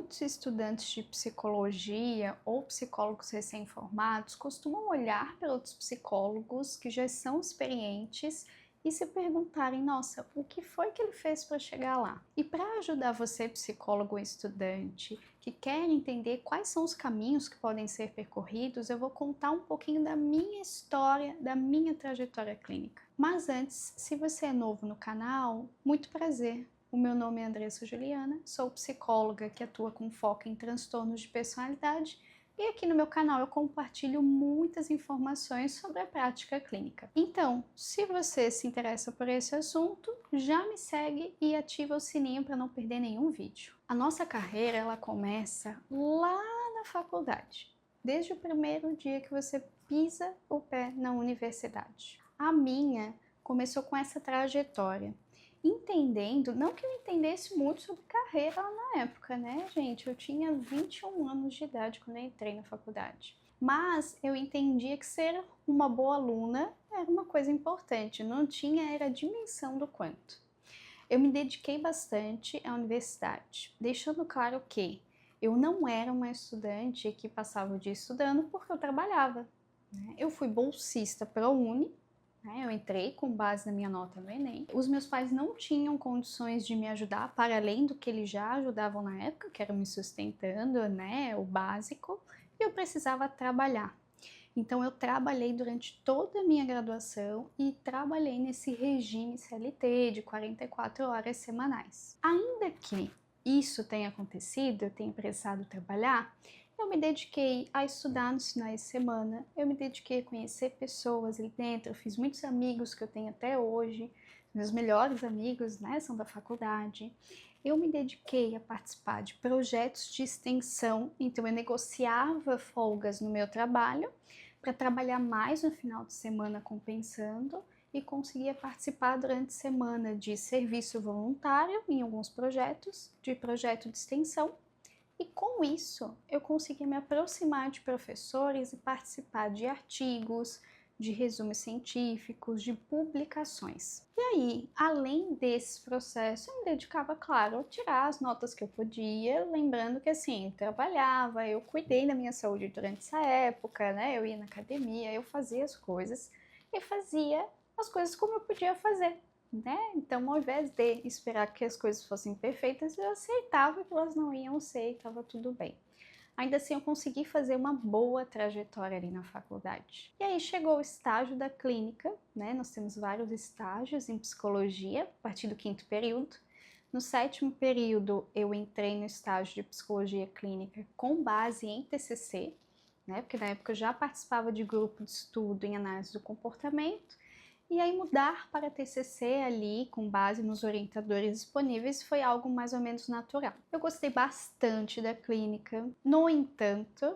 Muitos estudantes de psicologia ou psicólogos recém-formados costumam olhar para outros psicólogos que já são experientes e se perguntarem: nossa, o que foi que ele fez para chegar lá? E para ajudar você, psicólogo ou estudante, que quer entender quais são os caminhos que podem ser percorridos, eu vou contar um pouquinho da minha história, da minha trajetória clínica. Mas antes, se você é novo no canal, muito prazer. O meu nome é Andressa Juliana, sou psicóloga que atua com foco em transtornos de personalidade e aqui no meu canal eu compartilho muitas informações sobre a prática clínica. Então, se você se interessa por esse assunto, já me segue e ativa o sininho para não perder nenhum vídeo. A nossa carreira ela começa lá na faculdade, desde o primeiro dia que você pisa o pé na universidade. A minha começou com essa trajetória. Entendendo, não que eu entendesse muito sobre carreira lá na época, né, gente? Eu tinha 21 anos de idade quando eu entrei na faculdade. Mas eu entendia que ser uma boa aluna era uma coisa importante, não tinha era a dimensão do quanto. Eu me dediquei bastante à universidade, deixando claro que eu não era uma estudante que passava o dia estudando porque eu trabalhava, né? Eu fui bolsista ProUni, eu entrei com base na minha nota no Enem. Os meus pais não tinham condições de me ajudar para além do que eles já ajudavam na época, que era me sustentando, né, o básico, e eu precisava trabalhar. Então eu trabalhei durante toda a minha graduação e trabalhei nesse regime CLT de 44 horas semanais. Ainda que isso tenha acontecido, eu tenha precisado trabalhar, eu me dediquei a estudar nos finais de semana, eu me dediquei a conhecer pessoas ali dentro, eu fiz muitos amigos que eu tenho até hoje, meus melhores amigos, né, são da faculdade. Eu me dediquei a participar de projetos de extensão, então eu negociava folgas no meu trabalho para trabalhar mais no final de semana compensando e conseguia participar durante a semana de serviço voluntário em alguns projetos, de projeto de extensão. E com isso, eu consegui me aproximar de professores e participar de artigos, de resumos científicos, de publicações. E aí, além desse processo, eu me dedicava, claro, a tirar as notas que eu podia, lembrando que assim, eu trabalhava, eu cuidei da minha saúde durante essa época, né? Eu ia na academia, eu fazia as coisas e fazia as coisas como eu podia fazer, né? Então, ao invés de esperar que as coisas fossem perfeitas, eu aceitava que elas não iam ser e estava tudo bem. Ainda assim, eu consegui fazer uma boa trajetória ali na faculdade. E aí chegou o estágio da clínica, né? Nós temos vários estágios em psicologia, a partir do 5º período. No 7º período, eu entrei no estágio de psicologia clínica com base em TCC, né? Porque na época eu já participava de grupo de estudo em análise do comportamento. E aí mudar para TCC ali, com base nos orientadores disponíveis, foi algo mais ou menos natural. Eu gostei bastante da clínica, no entanto,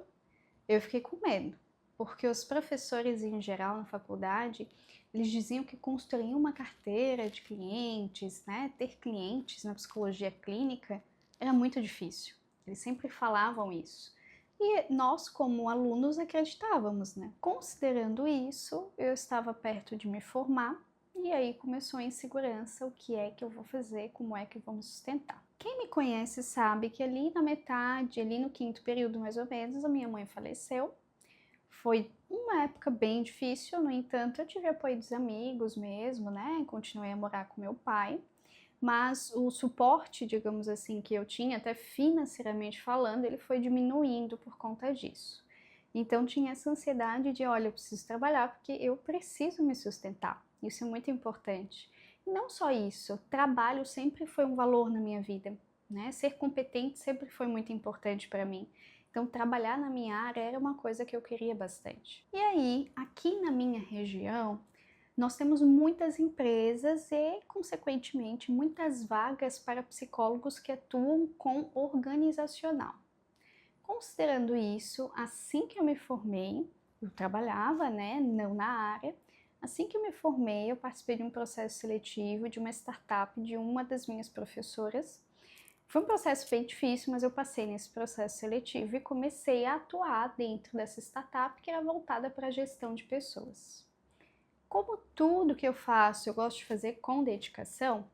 eu fiquei com medo, porque os professores em geral na faculdade, eles diziam que construir uma carteira de clientes, né, ter clientes na psicologia clínica era muito difícil. Eles sempre falavam isso. E nós, como alunos, acreditávamos, né? Considerando isso, eu estava perto de me formar e aí começou a insegurança, o que é que eu vou fazer, como é que eu vou me sustentar. Quem me conhece sabe que ali na metade, ali no 5º período mais ou menos, a minha mãe faleceu. Foi uma época bem difícil, no entanto, eu tive apoio dos amigos mesmo, né? Continuei a morar com meu pai. Mas o suporte, digamos assim, que eu tinha, até financeiramente falando, ele foi diminuindo por conta disso. Então tinha essa ansiedade de, olha, eu preciso trabalhar porque eu preciso me sustentar. Isso é muito importante. E não só isso, trabalho sempre foi um valor na minha vida, né? Ser competente sempre foi muito importante para mim. Então trabalhar na minha área era uma coisa que eu queria bastante. E aí, aqui na minha região, nós temos muitas empresas e, consequentemente, muitas vagas para psicólogos que atuam com organizacional. Considerando isso, assim que eu me formei, eu trabalhava, né, não na área, assim que eu me formei, eu participei de um processo seletivo de uma startup de uma das minhas professoras. Foi um processo bem difícil, mas eu passei nesse processo seletivo e comecei a atuar dentro dessa startup que era voltada para a gestão de pessoas. Como tudo que eu faço eu gosto de fazer com dedicação,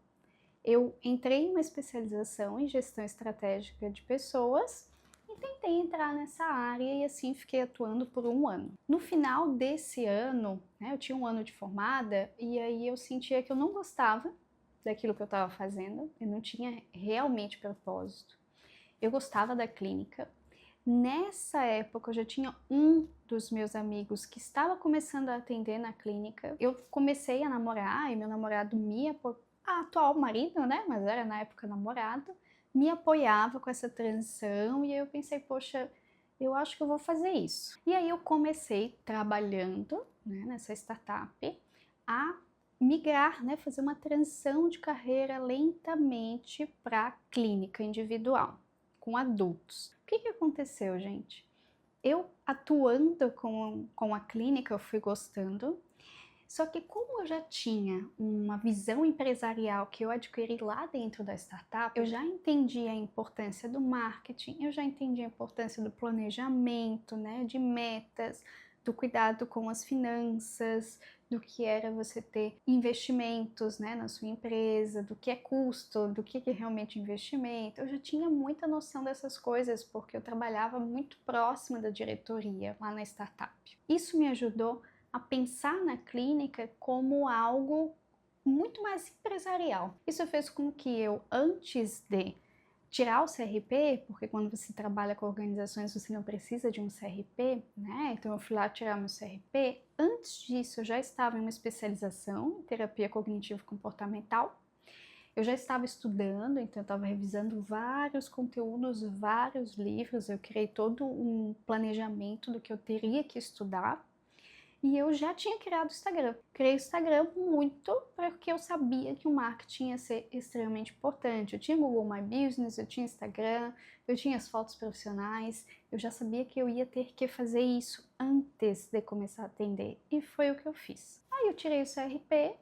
eu entrei em uma especialização em gestão estratégica de pessoas e tentei entrar nessa área e assim fiquei atuando por um ano. No final desse ano, né, eu tinha um ano de formada e aí eu sentia que eu não gostava daquilo que eu estava fazendo, eu não tinha realmente propósito. Eu gostava da clínica. Nessa época eu já tinha um dos meus amigos que estava começando a atender na clínica. Eu comecei a namorar e meu namorado atual marido, né, mas era na época namorado, me apoiava com essa transição e eu pensei, poxa, eu acho que eu vou fazer isso. E aí eu comecei trabalhando, né, nessa startup a migrar, né, fazer uma transição de carreira lentamente para clínica individual com adultos. O que aconteceu, gente? Eu atuando com a clínica, eu fui gostando, só que como eu já tinha uma visão empresarial que eu adquiri lá dentro da startup, eu já entendi a importância do marketing, eu já entendi a importância do planejamento, né, de metas, do cuidado com as finanças, do que era você ter investimentos, né, na sua empresa, do que é custo, do que é realmente investimento. Eu já tinha muita noção dessas coisas porque eu trabalhava muito próxima da diretoria lá na startup. Isso me ajudou a pensar na clínica como algo muito mais empresarial. Isso fez com que eu, antes de tirar o CRP, porque quando você trabalha com organizações você não precisa de um CRP, né? Então eu fui lá tirar meu CRP. Antes disso eu já estava em uma especialização em terapia cognitivo-comportamental. Eu já estava estudando, então eu estava revisando vários conteúdos, vários livros. Eu criei todo um planejamento do que eu teria que estudar. E eu já tinha criado o Instagram. Criei o Instagram muito porque eu sabia que o marketing ia ser extremamente importante. Eu tinha Google My Business, eu tinha Instagram, eu tinha as fotos profissionais, eu já sabia que eu ia ter que fazer isso antes de começar a atender. E foi o que eu fiz. Aí eu tirei o CRP,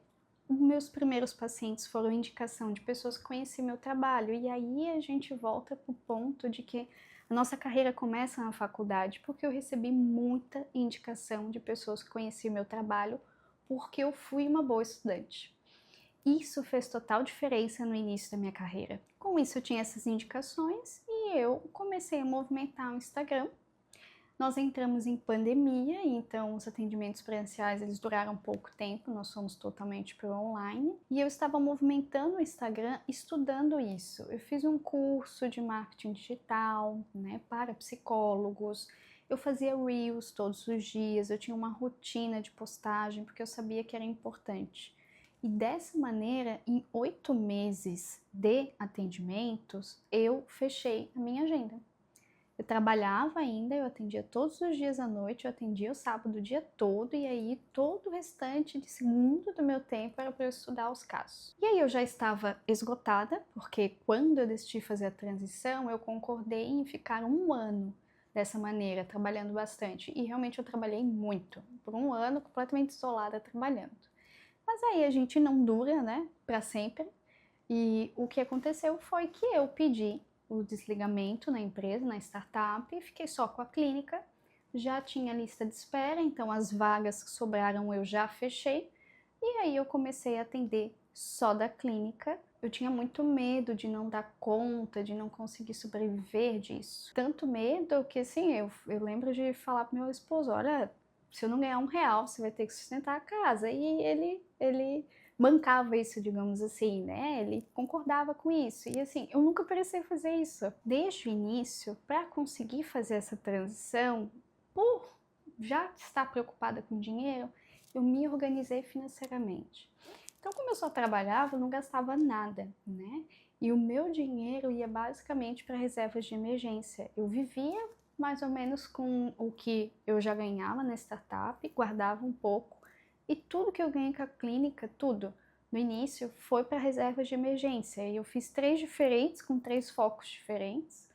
meus primeiros pacientes foram indicação de pessoas que conheciam meu trabalho. E aí a gente volta para o ponto de que a nossa carreira começa na faculdade, porque eu recebi muita indicação de pessoas que conheciam meu trabalho, porque eu fui uma boa estudante. Isso fez total diferença no início da minha carreira. Com isso eu tinha essas indicações e eu comecei a movimentar o Instagram. Nós entramos em pandemia, então os atendimentos presenciais eles duraram pouco tempo, nós fomos totalmente para o online. E eu estava movimentando o Instagram, estudando isso. Eu fiz um curso de marketing digital, né, para psicólogos. Eu fazia Reels todos os dias, eu tinha uma rotina de postagem, porque eu sabia que era importante. E dessa maneira, em 8 meses de atendimentos, eu fechei a minha agenda. Eu trabalhava ainda, eu atendia todos os dias à noite, eu atendia o sábado o dia todo e aí todo o restante de segundo do meu tempo era para eu estudar os casos. E aí eu já estava esgotada, porque quando eu decidi fazer a transição, eu concordei em ficar um ano dessa maneira, trabalhando bastante. E realmente eu trabalhei muito, por um ano completamente isolada trabalhando. Mas aí a gente não dura, né, para sempre. E o que aconteceu foi que eu pedi o desligamento na empresa, na startup, fiquei só com a clínica, já tinha lista de espera, então as vagas que sobraram eu já fechei, e aí eu comecei a atender só da clínica. Eu tinha muito medo de não dar conta, de não conseguir sobreviver disso. Tanto medo que, assim, eu lembro de falar pro meu esposo, olha, se eu não ganhar R$ 1, você vai ter que sustentar a casa. E ele bancava isso, digamos assim, né? Ele concordava com isso. E assim, eu nunca precisei fazer isso. Desde o início, para conseguir fazer essa transição, por já estar preocupada com dinheiro, eu me organizei financeiramente. Então, como eu só trabalhava, eu não gastava nada, né? E o meu dinheiro ia basicamente para reservas de emergência. Eu vivia mais ou menos com o que eu já ganhava na startup, guardava um pouco, e tudo que eu ganhei com a clínica, tudo, no início, foi para reservas de emergência. E eu fiz 3 diferentes, com 3 focos diferentes.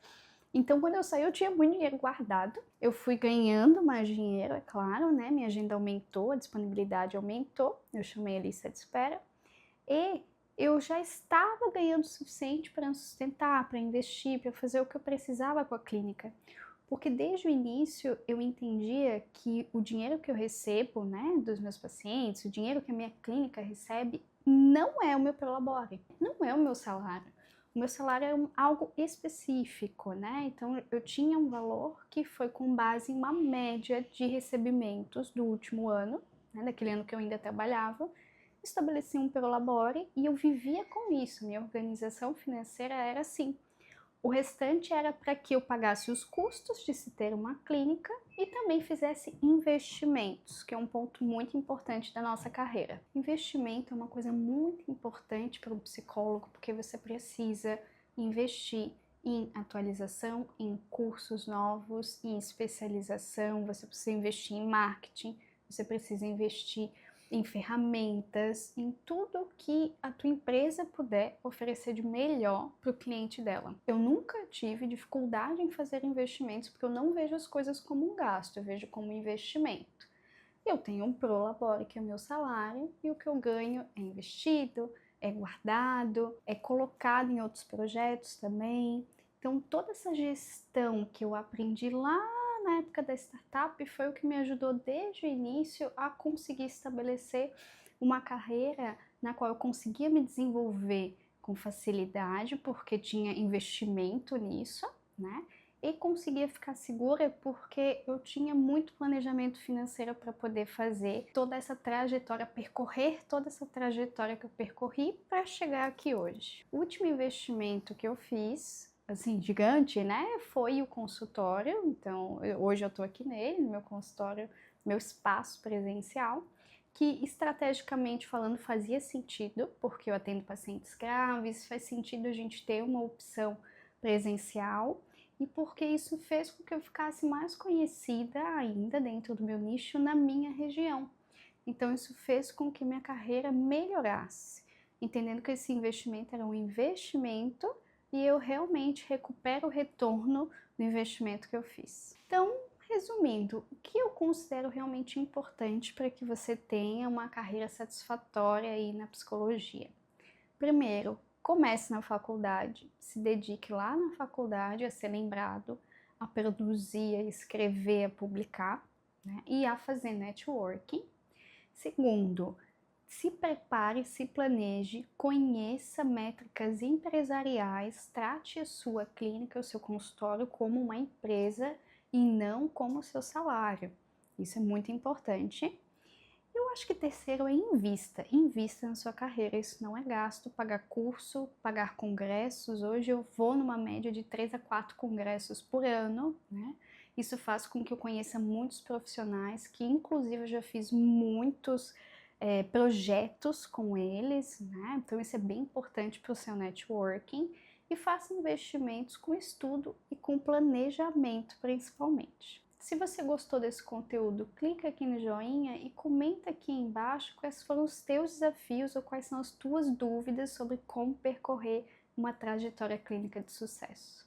Então, quando eu saí, eu tinha muito dinheiro guardado. Eu fui ganhando mais dinheiro, é claro, né? Minha agenda aumentou, a disponibilidade aumentou. Eu chamei a lista de espera. E eu já estava ganhando o suficiente para sustentar, para investir, para fazer o que eu precisava com a clínica. Porque desde o início eu entendia que o dinheiro que eu recebo, né, dos meus pacientes, o dinheiro que a minha clínica recebe, não é o meu prolabore, não é o meu salário. O meu salário é algo específico, né? Então eu tinha um valor que foi com base em uma média de recebimentos do último ano, né, daquele ano que eu ainda trabalhava, estabeleci um prolabore e eu vivia com isso. Minha organização financeira era assim. O restante era para que eu pagasse os custos de se ter uma clínica e também fizesse investimentos, que é um ponto muito importante da nossa carreira. Investimento é uma coisa muito importante para um psicólogo, porque você precisa investir em atualização, em cursos novos, em especialização, você precisa investir em marketing, você precisa investir em ferramentas, em tudo que a tua empresa puder oferecer de melhor para o cliente dela. Eu nunca tive dificuldade em fazer investimentos porque eu não vejo as coisas como um gasto, eu vejo como um investimento. Eu tenho um prolabore, que é o meu salário, e o que eu ganho é investido, é guardado, é colocado em outros projetos também. Então, toda essa gestão que eu aprendi lá na época da startup foi o que me ajudou desde o início a conseguir estabelecer uma carreira na qual eu conseguia me desenvolver com facilidade, porque tinha investimento nisso, né? E conseguia ficar segura porque eu tinha muito planejamento financeiro para poder fazer toda essa trajetória, percorrer toda essa trajetória que eu percorri para chegar aqui hoje. O último investimento que eu fiz, assim, gigante, né, foi o consultório. Então, hoje eu tô aqui nele, no meu consultório, meu espaço presencial, que estrategicamente falando fazia sentido, porque eu atendo pacientes graves, faz sentido a gente ter uma opção presencial, e porque isso fez com que eu ficasse mais conhecida ainda dentro do meu nicho na minha região. Então isso fez com que minha carreira melhorasse, entendendo que esse investimento era um investimento e eu realmente recupero o retorno do investimento que eu fiz. Então, resumindo, o que eu considero realmente importante para que você tenha uma carreira satisfatória aí na psicologia? Primeiro, comece na faculdade, se dedique lá na faculdade a ser lembrado, a produzir, a escrever, a publicar, né, e a fazer networking. Segundo, se prepare, se planeje, conheça métricas empresariais, trate a sua clínica, o seu consultório como uma empresa e não como seu salário. Isso é muito importante. Eu acho que terceiro é invista na sua carreira, isso não é gasto, pagar curso, pagar congressos. Hoje eu vou numa média de 3 a 4 congressos por ano, né? Isso faz com que eu conheça muitos profissionais, que inclusive eu já fiz muitos projetos com eles, né? Então isso é bem importante para o seu networking. E faça investimentos com estudo e com planejamento, principalmente. Se você gostou desse conteúdo, clica aqui no joinha e comenta aqui embaixo quais foram os teus desafios ou quais são as tuas dúvidas sobre como percorrer uma trajetória clínica de sucesso.